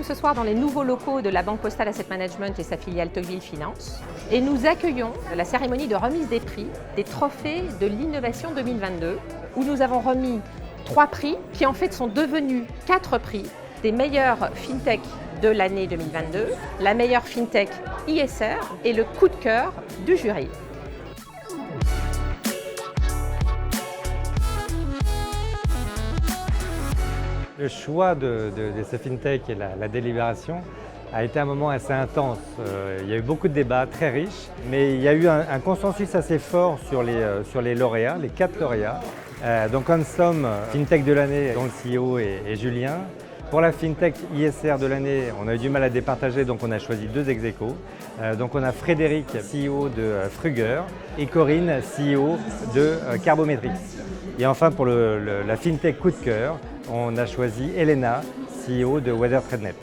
ce soir dans les nouveaux locaux de la Banque Postale Asset Management et sa filiale Tocqueville Finance. Et nous accueillons la cérémonie de remise des prix des trophées de l'innovation 2022, où nous avons remis 3 prix qui en fait sont devenus 4 prix des meilleurs fintech de l'année 2022, la meilleure fintech ISR et le coup de cœur du jury. Le choix de ces fintech et la délibération a été un moment assez intense. Il y a eu beaucoup de débats très riches, mais il y a eu un consensus assez fort sur les lauréats, les 4 lauréats. Donc Ensom, fintech de l'année, dont le CEO est Julien. Pour la fintech ISR de l'année, on a eu du mal à départager, donc on a choisi 2 ex-aequo. Donc on a Frédéric, CEO de Fruger, et Corinne, CEO de Carbometrics. Et enfin pour la fintech coup de cœur, on a choisi Elena, CEO de Weather TradeNet.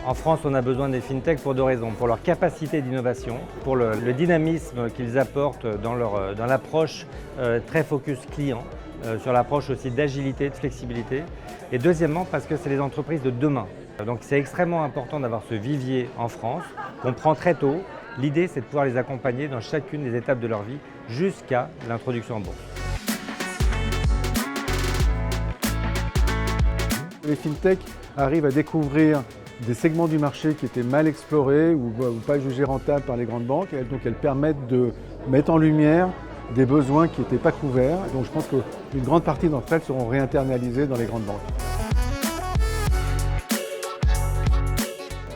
En France, on a besoin des fintechs pour 2 raisons. Pour leur capacité d'innovation, pour le dynamisme qu'ils apportent dans l'approche très focus client, sur l'approche aussi d'agilité, de flexibilité. Et deuxièmement, parce que c'est les entreprises de demain. Donc c'est extrêmement important d'avoir ce vivier en France, qu'on prend très tôt. L'idée, c'est de pouvoir les accompagner dans chacune des étapes de leur vie jusqu'à l'introduction en bourse. Les fintechs arrivent à découvrir des segments du marché qui étaient mal explorés ou pas jugés rentables par les grandes banques. Et donc elles permettent de mettre en lumière des besoins qui n'étaient pas couverts. Donc je pense qu'une grande partie d'entre elles seront réinternalisées dans les grandes banques.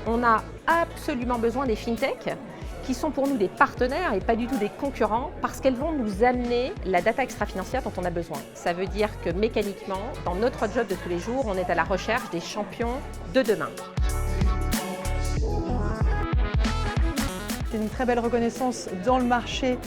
On a absolument besoin des fintechs qui sont pour nous des partenaires et pas du tout des concurrents parce qu'elles vont nous amener la data extra-financière dont on a besoin. Ça veut dire que mécaniquement, dans notre job de tous les jours, on est à la recherche des champions de demain. C'est une très belle reconnaissance dans le marché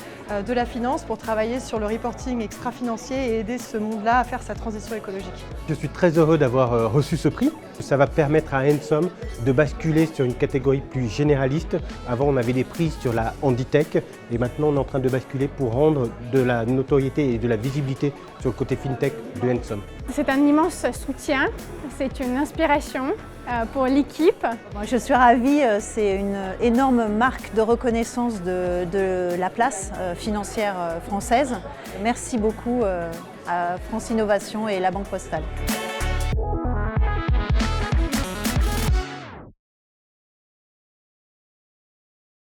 de la finance pour travailler sur le reporting extra-financier et aider ce monde-là à faire sa transition écologique. Je suis très heureux d'avoir reçu ce prix. Ça va permettre à Ensom de basculer sur une catégorie plus généraliste. Avant, on avait des prix sur la handitech et maintenant, on est en train de basculer pour rendre de la notoriété et de la visibilité sur le côté fintech de Ensom. C'est un immense soutien, c'est une inspiration pour l'équipe. Je suis ravie, c'est une énorme marque de reconnaissance de la place financière française. Merci beaucoup à France Innovation et la Banque Postale.